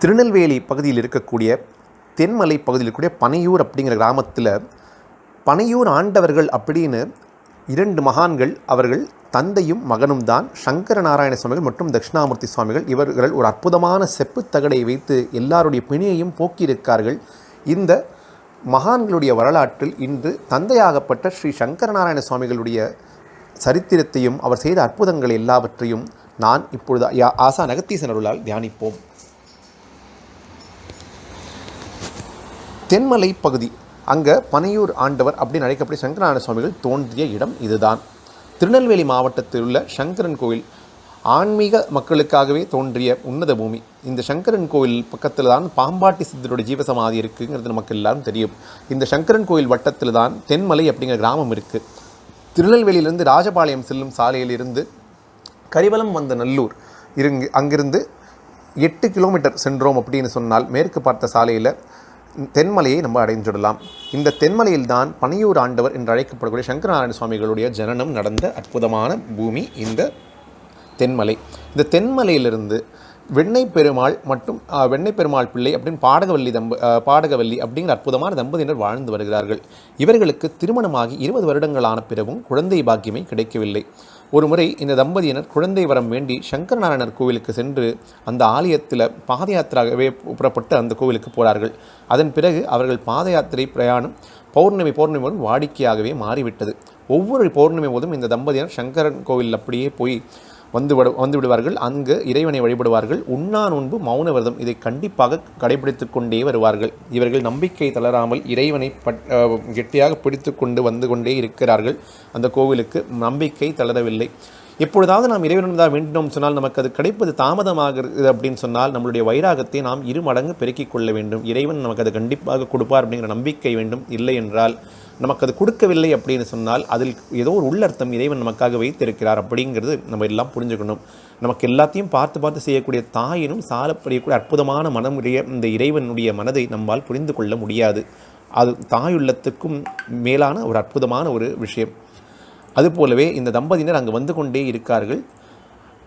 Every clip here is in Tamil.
திருநெல்வேலி பகுதியில் இருக்கக்கூடிய தென்மலை பகுதியில் இருக்கக்கூடிய பனையூர் அப்படிங்கிற கிராமத்தில் பனையூர் ஆண்டவர்கள் அப்படின்னு 2 மகான்கள், அவர்கள் தந்தையும் மகனும் தான் சங்கர நாராயண சுவாமிகள் மற்றும் தட்சிணாமூர்த்தி சுவாமிகள். இவர்கள் ஒரு அற்புதமான செப்புத்தகடை வைத்து எல்லாருடைய பிணியையும் போக்கியிருக்கார்கள். இந்த மகான்களுடைய வரலாற்றில் இன்று தந்தையாகப்பட்ட ஸ்ரீ சங்கர நாராயண சுவாமிகளுடைய சரித்திரத்தையும் அவர் செய்த அற்புதங்கள் எல்லாவற்றையும் நான் இப்பொழுது ஆசான் அகத்தீசன் அருளால் தியானிப்போம். தென்மலை பகுதி, அங்கே பனையூர் ஆண்டவர் அப்படின்னு அழைக்கப்பட்ட சங்கரநாராயண சுவாமிகள் தோன்றிய இடம் இதுதான். திருநெல்வேலி மாவட்டத்தில் உள்ள சங்கரன் கோயில் ஆன்மீக மக்களுக்காகவே தோன்றிய உன்னத பூமி. இந்த சங்கரன் கோயில் பக்கத்தில் தான் பாம்பாட்டி சித்தருடைய ஜீவசமாதி இருக்குங்கிறது நமக்கு எல்லாரும் தெரியும். இந்த சங்கரன் கோயில் வட்டத்தில் தான் தென்மலை அப்படிங்கிற கிராமம் இருக்குது. திருநெல்வேலியிலிருந்து ராஜபாளையம் செல்லும் சாலையிலிருந்து கரிவலம் வந்த நல்லூர் அங்கிருந்து 8 கிலோமீட்டர் சென்றோம் அப்படின்னு சொன்னால் மேற்கு பார்த்த சாலையில் தென்மலையை நம்ம அடைஞ்சிடலாம். இந்த தென்மலையில்தான் பனையூர் ஆண்டவர் என்று அழைக்கப்படக்கூடிய சங்கரநாராயண சுவாமிகளுடைய ஜனனம் நடந்த அற்புதமான பூமி இந்த தென்மலை. இந்த தென்மலையிலிருந்து வெண்ணை பெருமாள் மற்றும் வெண்ணை பெருமாள் பிள்ளை அப்படின்னு பாடகவல்லி அப்படிங்கிற அற்புதமான தம்பதியினர் வாழ்ந்து வருகிறார்கள். இவர்களுக்கு திருமணமாகி 20 வருடங்களான பிறகும் குழந்தை பாக்கியமே கிடைக்கவில்லை. ஒரு முறை இந்த தம்பதியினர் குழந்தை வரம் வேண்டி சங்கரநாராயணர் கோவிலுக்கு சென்று அந்த ஆலயத்தில் பாத யாத்திராகவே புறப்பட்டு அந்த கோவிலுக்கு போகிறார்கள். அதன் பிறகு அவர்கள் பாத யாத்திரை பிரயாணம் பௌர்ணமி போதும் வாடிக்கையாகவே மாறிவிட்டது. ஒவ்வொரு பௌர்ணமி போதும் இந்த தம்பதியினர் சங்கரன் கோவில் அப்படியே போய் வந்து விடுவார்கள். அங்கு இறைவனை வழிபடுவார்கள். உண்ணா நோன்பு, மௌன விரதம் இதை கண்டிப்பாக கடைபிடித்து கொண்டே வருவார்கள். இவர்கள் நம்பிக்கை தளராமல் இறைவனை கெட்டியாக பிடித்து கொண்டு வந்து கொண்டே இருக்கிறார்கள். அந்த கோவிலுக்கு நம்பிக்கை தளரவில்லை. எப்பொழுதாவது நாம் இறைவனிடம் தான் வேண்டினோம் சொன்னால் நமக்கு அது கிடைப்பது தாமதமாகிறது அப்படின்னு சொன்னால் நம்மளுடைய வைராகத்தை நாம் 2 மடங்கு பெருக்கிக் கொள்ள வேண்டும். இறைவன் நமக்கு அது கண்டிப்பாக கொடுப்பார் அப்படிங்கிற நம்பிக்கை வேண்டும். இல்லை என்றால் நமக்கு அது கொடுக்கவில்லை அப்படின்னு சொன்னால் அதில் ஏதோ ஒரு உள்ளர்த்தம் இறைவன் நமக்காக வைத்திருக்கிறார் அப்படிங்கிறது நம்ம எல்லாம் புரிஞ்சுக்கணும். நமக்கு எல்லாத்தையும் பார்த்து செய்யக்கூடிய தாயினும் சாலப்படியக்கூடிய அற்புதமான மனமுடைய இந்த இறைவனுடைய மனதை நம்மால் புரிந்து கொள்ள முடியாது. அது தாயுள்ளத்துக்கும் மேலான ஒரு அற்புதமான ஒரு விஷயம். அதுபோலவே இந்த தம்பதியினர் அங்கு வந்து கொண்டே இருக்கார்கள்.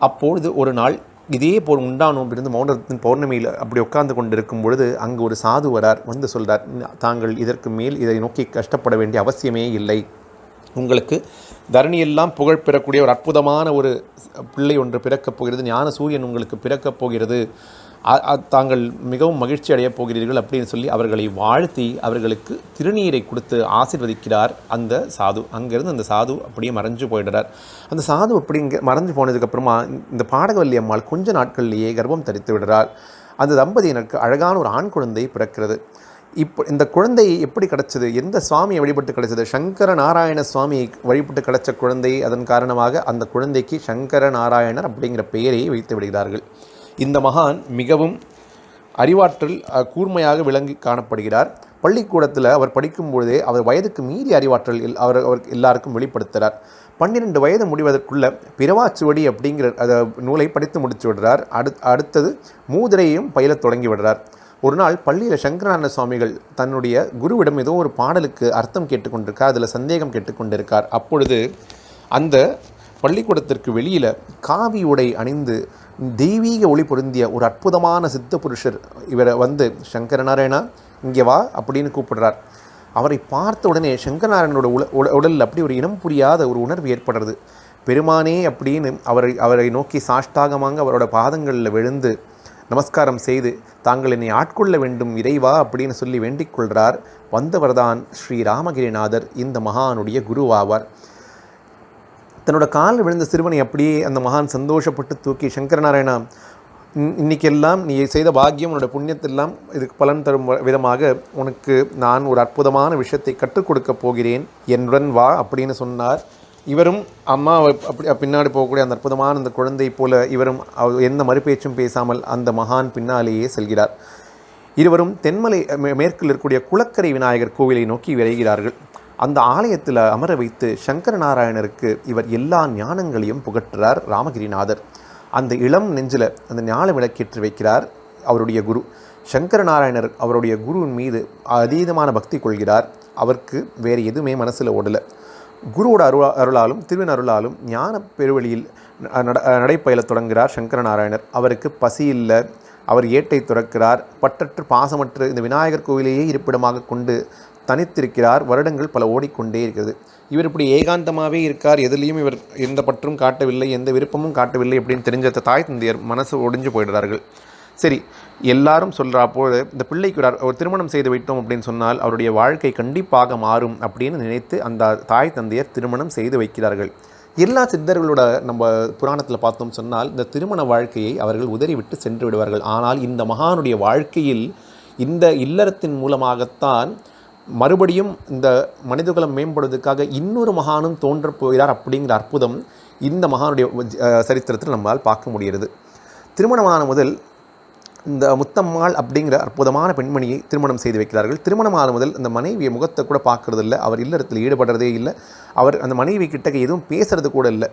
அப்பொழுது ஒரு நாள் இதே போல் உண்டானோம்பிருந்து மௌனத்தின் பௌர்ணமியில் அப்படி உட்கார்ந்து கொண்டிருக்கும் பொழுது அங்கு ஒரு சாது வரார். வந்து சொல்கிறார், தாங்கள் இதற்கு மேல் இதை நோக்கி கஷ்டப்பட வேண்டிய அவசியமே இல்லை. உங்களுக்கு தரணியெல்லாம் புகழ் பெறக்கூடிய ஒரு அற்புதமான ஒரு பிள்ளை ஒன்று பிறக்கப் போகிறது. ஞான சூரியன் உங்களுக்கு பிறக்கப் போகிறது. தாங்கள் மிகவும் மகிழ்ச்சி அடையப் போகிறீர்கள் அப்படின்னு சொல்லி அவர்களை வாழ்த்தி அவர்களுக்கு திருநீரை கொடுத்து ஆசீர்வதிக்கிறார் அந்த சாது. அங்கேருந்து அந்த சாது அப்படியே மறைஞ்சு போயிடுறார். அந்த சாது மறைஞ்சு போனதுக்கப்புறமா இந்த பாடகவல்லி அம்மாள் கொஞ்ச நாட்கள்லேயே கர்ப்பம் தரித்து விடுறார். அந்த தம்பதியினருக்கு அழகான ஒரு ஆண் குழந்தை பிறக்கிறது. இந்த குழந்தை எப்படி கிடைச்சது? எந்த சுவாமியை வழிபட்டு கிடைச்சது? சங்கர நாராயண சுவாமியை வழிபட்டு கிடைச்ச குழந்தை. அதன் காரணமாக அந்த குழந்தைக்கு சங்கர நாராயணர் அப்படிங்கிற பெயரை வைத்து விடுகிறார்கள். இந்த மகான் மிகவும் அறிவாற்றல் கூர்மையாக விளங்கி காணப்படுகிறார். பள்ளிக்கூடத்தில் அவர் படிக்கும்பொழுதே அவர் வயதுக்கு மீறி அறிவாற்றல் அவர் எல்லாருக்கும் வெளிப்படுத்துகிறார். 12 வயது முடிவதற்குள்ள பிறவாச்சுவடி அப்படிங்கிற நூலை படித்து முடித்து விடுறார். அடுத்தது மூதுரையையும் பயிலத் தொடங்கி விடுறார். ஒரு நாள் பள்ளியில் சங்கரநாராயண சுவாமிகள் தன்னுடைய குருவிடம் ஏதோ ஒரு பாடலுக்கு அர்த்தம் கேட்டுக்கொண்டிருக்கார். அதில் சந்தேகம் கேட்டுக்கொண்டிருக்கார். அப்பொழுது அந்த பள்ளிக்கூடத்திற்கு வெளியில் காவி உடை அணிந்து தெய்வீக ஒளி பொருந்திய ஒரு அற்புதமான சித்த புருஷர் இவரை வந்து சங்கரநாராயணா இங்கே வா அப்படின்னு கூப்பிடுறார். அவரை பார்த்த உடனே சங்கரநாராயணனோட உடலில் அப்படி ஒரு இனம் புரியாத ஒரு உணர்வு ஏற்படுறது. பெருமானே அப்படின்னு அவரை நோக்கி சாஷ்டாகமாக அவரோட பாதங்களில் விழுந்து நமஸ்காரம் செய்து தாங்கள் என்னை ஆட்கொள்ள வேண்டும் இறைவா அப்படின்னு சொல்லி வேண்டிக் கொள்கிறார். வந்தவர்தான் ஸ்ரீ ராமகிரிநாதர், இந்த மகானுடைய குருவாவார். தன்னோட காலில் விழுந்த சிறுவனை அப்படியே அந்த மகான் சந்தோஷப்பட்டு தூக்கி, சங்கரநாராயணா இன்றைக்கெல்லாம் நீ செய்த பாக்கியம், உன்னோட புண்ணியத்தெல்லாம் இதுக்கு பலன் தரும் விதமாக உனக்கு நான் ஒரு அற்புதமான விஷயத்தை கற்றுக் கொடுக்க போகிறேன், என்னுடன் வா அப்படின்னு சொன்னார். இவரும் அம்மா அப்படி பின்னாடி போகக்கூடிய அந்த அற்புதமான அந்த குழந்தை போல இவரும் எந்த மறுபேச்சும் பேசாமல் அந்த மகான் பின்னாலேயே செல்கிறார். இருவரும் தென்மலை மேற்கில் இருக்கக்கூடிய குளக்கரை விநாயகர் கோவிலை நோக்கி விரைகிறார்கள். அந்த ஆலயத்தில் அமர வைத்து சங்கர நாராயணருக்கு இவர் எல்லா ஞானங்களையும் புகற்றுறார் ராமகிரிநாதர். அந்த இளம் நெஞ்சில் அந்த ஞான விளக்கேற்றி வைக்கிறார் அவருடைய குரு. சங்கர நாராயணர் அவருடைய குருவின் மீது அதீதமான பக்தி கொள்கிறார். அவருக்கு வேறு எதுவுமே மனசில் ஓடலை. குருவோட அருளாலும் திருவின் அருளாலும் ஞான பெருவழியில் நடைப்பயில தொடங்குகிறார் சங்கர நாராயணர். அவருக்கு பசி இல்லை, அவர் ஏட்டை துறக்கிறார். பற்றற்று பாசமற்று இந்த விநாயகர் கோவிலையே இருப்பிடமாக கொண்டு தனித்திருக்கிறார். வருடங்கள் பல ஓடிக்கொண்டே இருக்கிறது. இவர் இப்படி ஏகாந்தமாகவே இருக்கார். எதுலேயும் இவர் எந்த பற்றும் காட்டவில்லை, எந்த விருப்பமும் காட்டவில்லை அப்படின்னு தெரிஞ்ச தாய் தந்தையர் மனசு ஒடிஞ்சு போயிடுறார்கள். சரி, எல்லாரும் சொல்கிறா போது இந்த பிள்ளைக்கு ஒரு திருமணம் செய்து வைத்தோம் அப்படின்னு சொன்னால் அவருடைய வாழ்க்கை கண்டிப்பாக மாறும் அப்படின்னு நினைத்து அந்த தாய் தந்தையர் திருமணம் செய்து வைக்கிறார்கள். எல்லா சித்தர்களோட நம்ம புராணத்தில் பார்த்தோம் சொன்னால் இந்த திருமண வாழ்க்கையை அவர்கள் உதறிவிட்டு சென்று விடுவார்கள். ஆனால் இந்த மகானுடைய வாழ்க்கையில் இந்த இல்லறத்தின் மூலமாகத்தான் மறுபடியும் இந்த மனிதகுலம் மேம்படுவதற்காக இன்னொரு மகானும் தோன்றப் போகிறார் அப்படிங்கிற அற்புதம் இந்த மகானுடைய சரித்திரத்தில் நம்மால் பார்க்க முடிகிறது. திருமணமான முதல் இந்த முத்தம்மாள் அப்படிங்கிற அற்புதமான பெண்மணியை திருமணம் செய்து வைக்கிறார்கள். திருமணமான முதல் அந்த மனைவியை முகத்தை கூட பார்க்குறதில்ல, அவர் இல்லறத்தில் ஈடுபடுறதே இல்லை, அவர் அந்த மனைவி கிட்டக்க எதுவும் பேசுறது கூட இல்லை.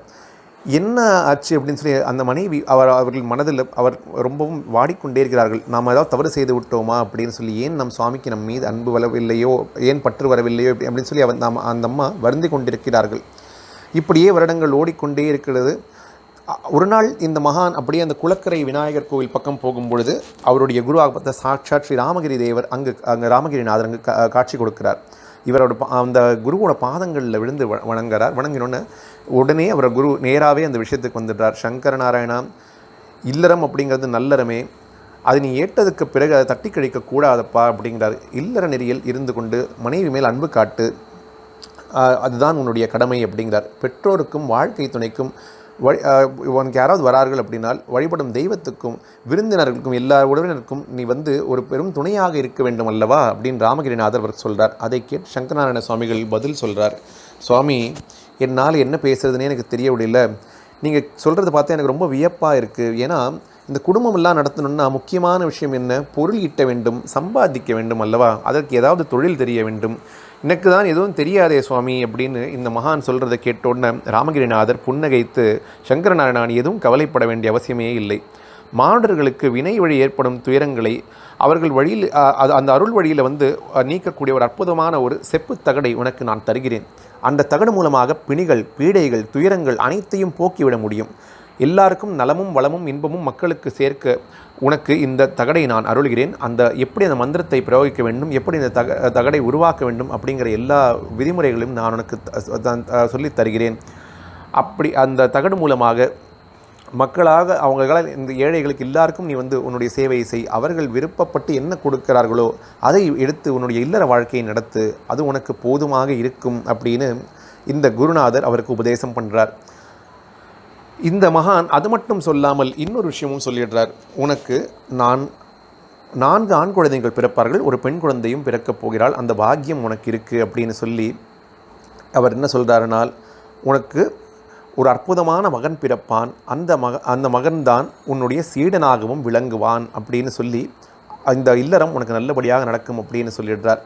என்ன ஆச்சு அப்படின்னு சொல்லி அந்த மனைவி அவர்கள் மனதில் அவர் ரொம்பவும் வாடிக்கொண்டே இருக்கிறார்கள். நாம் ஏதாவது தவறு செய்து விட்டோமா அப்படின்னு சொல்லி, ஏன் நம் சுவாமிக்கு நம் மீது அன்பு வரவில்லையோ, ஏன் பற்று வரவில்லையோ அப்படின்னு சொல்லி அந்த அம்மா வருந்தி கொண்டிருக்கிறார்கள். இப்படியே வருடங்கள் ஓடிக்கொண்டே இருக்கிறது. ஒரு நாள் இந்த மகான் அப்படியே அந்த குளக்கரை விநாயகர் கோவில் பக்கம் போகும்பொழுது அவருடைய குருவாக பார்த்த சாட்சாத் ஸ்ரீ ராமகிரி தேவர் அங்கே ராமகிரிநாதர் அங்கு காட்சி கொடுக்கிறார். இவரோட அந்த குருவோட பாதங்களில் விழுந்து வணங்குறார். வணங்கினோன்னு உடனே அவர் குரு நேராகவே அந்த விஷயத்துக்கு வந்துடுறார். சங்கர நாராயணா, இல்லறம் அப்படிங்கிறது நல்லறமே, அது நீ ஏற்றதுக்கு பிறகு அதை தட்டி கழிக்கக்கூடாதப்பா அப்படிங்கிறார். இல்லற நெறியில் இருந்து கொண்டு மனைவி மேல் அன்பு காட்டு, அதுதான் உன்னுடைய கடமை அப்படிங்கிறார். பெற்றோருக்கும் வாழ்க்கை துணைக்கும் உனக்கு யாராவது வரார்கள் அப்படின்னால் வழிபடும் தெய்வத்துக்கும் விருந்தினர்களுக்கும் எல்லா உறவினருக்கும் நீ ஒரு பெரும் துணையாக இருக்க வேண்டும் அல்லவா அப்படின்னு ராமகிரிநாதர் அவர் சொல்கிறார். அதை கேட்டு சங்கரநாராயண சுவாமிகள் பதில் சொல்கிறார். சுவாமி, என்னால் என்ன பேசுறதுன்னே எனக்கு தெரிய முடியல. நீங்கள் சொல்கிறது பார்த்தா எனக்கு ரொம்ப வியப்பாக இருக்குது. ஏன்னா இந்த குடும்பமெல்லாம் நடத்தணும்னா முக்கியமான விஷயம் என்ன? பொருள் ஈட்ட வேண்டும், சம்பாதிக்க வேண்டும் அல்லவா? அதற்கு ஏதாவது தொழில் தெரிய வேண்டும். எனக்கு தான் எதுவும் தெரியாதே சுவாமி அப்படின்னு இந்த மகான் சொல்கிறத கேட்டோடனே ராமகிரிநாதர் புன்னகைத்து, சங்கரநாராயணன் எதுவும் கவலைப்பட வேண்டிய அவசியமே இல்லை. மாணவர்களுக்கு வினை வழி ஏற்படும் துயரங்களை அவர்கள் வழியில் அந்த அருள் வழியில் நீக்கக்கூடிய ஒரு அற்புதமான ஒரு செப்பு தகடை உனக்கு நான் தருகிறேன். அந்த தகடு மூலமாக பிணிகள், பீடைகள், துயரங்கள் அனைத்தையும் போக்கிவிட முடியும். எல்லாருக்கும் நலமும் வளமும் இன்பமும் மக்களுக்கு சேர்க்க உனக்கு இந்த தகடை நான் அருள்கிறேன். எப்படி அந்த மந்திரத்தை பிரயோகிக்க வேண்டும், எப்படி இந்த தகடை உருவாக்க வேண்டும் அப்படிங்கிற எல்லா விதிமுறைகளையும் நான் உனக்கு சொல்லித் தருகிறேன். அப்படி அந்த தகடு மூலமாக மக்களாக அவங்களால் இந்த ஏழைகளுக்கு எல்லாருக்கும் நீ உன்னுடைய சேவையை செய். அவர்கள் விருப்பப்பட்டு என்ன கொடுக்கிறார்களோ அதை எடுத்து உன்னுடைய இல்லற வாழ்க்கையை நடத்து, அது உனக்கு போதுமாக இருக்கும் அப்படின்னு இந்த குருநாதர் அவருக்கு உபதேசம் பண்ணுறார். இந்த மகான் அது மட்டும் சொல்லாமல் இன்னொரு விஷயமும் சொல்லிடுறார். உனக்கு 4 ஆண் குழந்தைகள் பிறப்பார்கள், ஒரு பெண் குழந்தையும் பிறக்கப் போகிறாள், அந்த பாக்கியம் உனக்கு இருக்குது அப்படின்னு சொல்லி அவர் என்ன சொல்கிறாருனால், உனக்கு ஒரு அற்புதமான மகன் பிறப்பான், அந்த மகன்தான் உன்னுடைய சீடனாகவும் விளங்குவான் அப்படின்னு சொல்லி இந்த இல்லறம் உனக்கு நல்லபடியாக நடக்கும் அப்படின்னு சொல்லிடுறார்.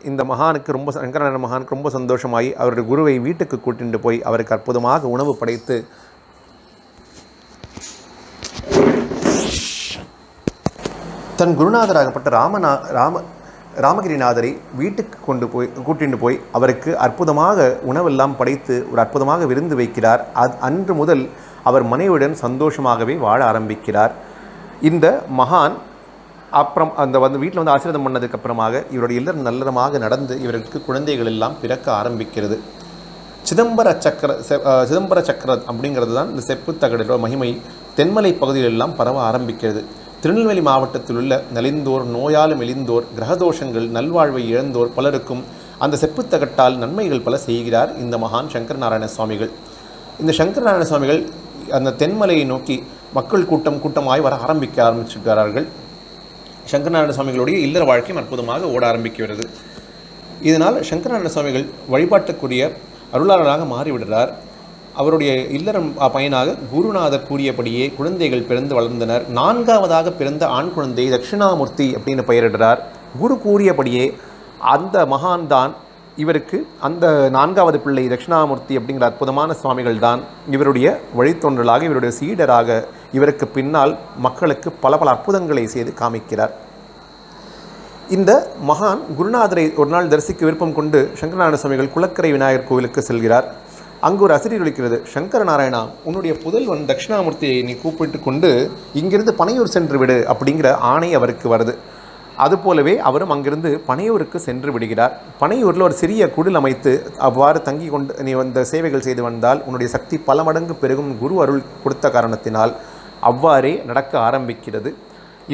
இந்த மகானுக்கு சங்கரநாராயண மகானுக்கு ரொம்ப சந்தோஷமாகி அவருடைய குருவை வீட்டுக்கு கூட்டிட்டு போய் அவருக்கு அற்புதமாக உணவு படைத்து தன் குருநாதராகப்பட்ட ராமகிரிநாதரை வீட்டுக்கு கூட்டிட்டு போய் அவருக்கு அற்புதமாக உணவெல்லாம் படைத்து ஒரு அற்புதமாக விருந்து வைக்கிறார். அன்று முதல் அவர் மனைவியுடன் சந்தோஷமாகவே வாழ ஆரம்பிக்கிறார். இந்த மகான் அப்புறம் வீட்டில் ஆசீர்வாதம் பண்ணதுக்கப்புறமாக இவருடைய இல்லறம் நல்லறமாக நடந்து இவருக்கு குழந்தைகள் எல்லாம் பிறக்க ஆரம்பிக்கிறது. சிதம்பர சக்கரம் அப்படிங்கிறது தான் இந்த செப்பு தகடோட மகிமை தென்மலை பகுதிகளெல்லாம் பரவ ஆரம்பிக்கிறது. திருநெல்வேலி மாவட்டத்தில் உள்ள நலிந்தோர், நோயாலும் மெலிந்தோர், கிரகதோஷங்கள், நல்வாழ்வை இழந்தோர் பலருக்கும் அந்த செப்புத்தகட்டால் நன்மைகள் பல செய்கிறார் இந்த மகான் சங்கரநாராயண சுவாமிகள். இந்த சங்கரநாராயண சுவாமிகள் அந்த தென்மலையை நோக்கி மக்கள் கூட்டமாய் வர ஆரம்பிக்கிறார்கள். சங்கரநாராயண சுவாமிகளுடைய இல்லற வாழ்க்கையும் அற்புதமாக ஓட ஆரம்பிக்கிறது. இதனால் சங்கரநாராயண சுவாமிகள் வழிபாட்டுக்குரிய அருளாளராக மாறிவிடுறார். அவருடைய இல்லறம் பயனாக குருநாதர் கூறியபடியே குழந்தைகள் பிறந்து வளர்ந்தனர். 4ஆவதாக பிறந்த ஆண் குழந்தை தட்சிணாமூர்த்தி அப்படின்னு பெயரிடுறார். குரு கூறியபடியே அந்த மகான் தான் இவருக்கு அந்த 4ஆவது பிள்ளை தட்சிணாமூர்த்தி அப்படிங்கிற அற்புதமான சுவாமிகள் தான் இவருடைய வழித்தோன்றலாக, இவருடைய சீடராக இவருக்கு பின்னால் மக்களுக்கு பல அற்புதங்களை செய்து காமிக்கிறார். இந்த மகான் குருநாதரை ஒரு நாள் தரிசிக்க விருப்பம் கொண்டு சங்கரநாராயண சுவாமிகள் குளக்கரை விநாயகர் கோவிலுக்கு செல்கிறார். அங்கு ஒரு அசிரியர் ஒலிக்கிறது, சங்கர நாராயணா, உன்னுடைய புதல்வன் தட்சிணாமூர்த்தியை நீ கூப்பிட்டு கொண்டு இங்கிருந்து பனையூர் சென்று விடு அப்படிங்கிற ஆணை அவருக்கு வருது. அதுபோலவே அவரும் அங்கிருந்து பனையூருக்கு சென்று விடுகிறார். பனையூரில் ஒரு சிறிய குடில் அமைத்து அவ்வாறு தங்கி கொண்டு நீ வந்த சேவைகள் செய்து வந்தால் உன்னுடைய சக்தி பல மடங்கு பெருகும் குரு அருள் கொடுத்த காரணத்தினால் அவ்வாறே நடக்க ஆரம்பிக்கிறது.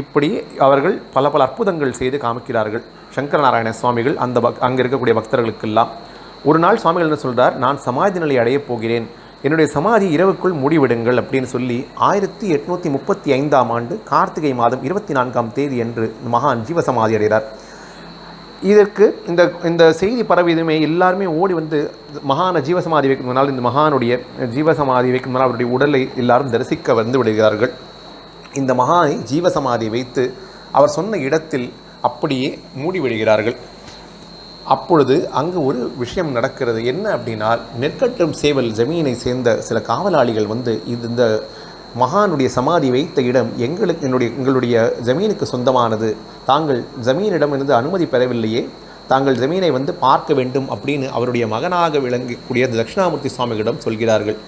இப்படி அவர்கள் பல பல அற்புதங்கள் செய்து காமிக்கிறார்கள் சங்கர நாராயண சுவாமிகள் அங்கே இருக்கக்கூடிய பக்தர்களுக்கெல்லாம். ஒரு நாள் சுவாமிகள் என்ன சொல்கிறார், நான் சமாதி நிலை அடையப் போகிறேன், என்னுடைய சமாதி இரவுக்குள் மூடிவிடுங்கள் அப்படின்னு சொல்லி 1835ஆம் ஆண்டு கார்த்திகை மாதம் 24ஆம் தேதி அன்று மகான் ஜீவசமாதி அடைகிறார். இதற்கு இந்த செய்தி பரவியதுமே எல்லாருமே ஓடி வந்து மகான ஜீவசமாதி வைக்கிறதுனால இந்த மகானுடைய ஜீவசமாதி வைக்கிறதுனால அவருடைய உடலை எல்லாரும் தரிசிக்க வந்து விடுகிறார்கள். இந்த மகானை ஜீவசமாதி வைத்து அவர் சொன்ன இடத்தில் அப்படியே மூடிவிடுகிறார்கள். அப்பொழுது அங்கு ஒரு விஷயம் நடக்கிறது. என்ன அப்படின்னா, நெற்கட்டும் சேவல் ஜமீனை சேர்ந்த சில காவலாளிகள் வந்து இந்த மகானுடைய சமாதி வைத்த இடம் எங்களுடைய ஜமீனுக்கு சொந்தமானது, தாங்கள் ஜமீனிடம் இருந்து அனுமதி பெறவில்லையே, தாங்கள் ஜமீனை வந்து பார்க்க வேண்டும் அப்படின்னு அவருடைய மகனாக விளங்கக்கூடிய தட்சிணாமூர்த்தி சுவாமிகளிடம் சொல்கிறார்கள்.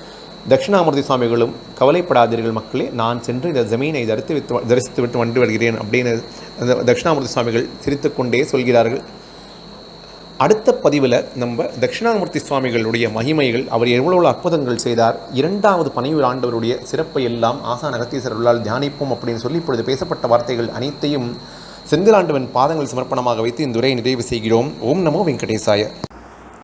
தட்சிணாமூர்த்தி சுவாமிகளும், கவலைப்படாதீர்கள் மக்களே, நான் சென்று இந்த ஜமீனை தரிசித்து விட்டு வந்து வருகிறேன் அப்படின்னு தட்சிணாமூர்த்தி சுவாமிகள் சிரித்துக்கொண்டே சொல்கிறார்கள். அடுத்த பதிவில் நம்ம தட்சிணாமூர்த்தி சுவாமிகளுடைய மகிமைகள், அவர் எவ்வளவு அற்புதங்கள் செய்தார், 2வது பனையூர் ஆண்டவருடைய சிறப்பை எல்லாம் ஆசான் அகத்தீஸ்வரர்களால் தியானிப்போம் அப்படின்னு சொல்லி இப்பொழுது பேசப்பட்ட வார்த்தைகள் அனைத்தையும் செந்திலாண்டவன் பாதங்கள் சமர்ப்பணமாக வைத்து இந்த உரையை நிறைவு செய்கிறோம். ஓம் நமோ வெங்கடேசாய.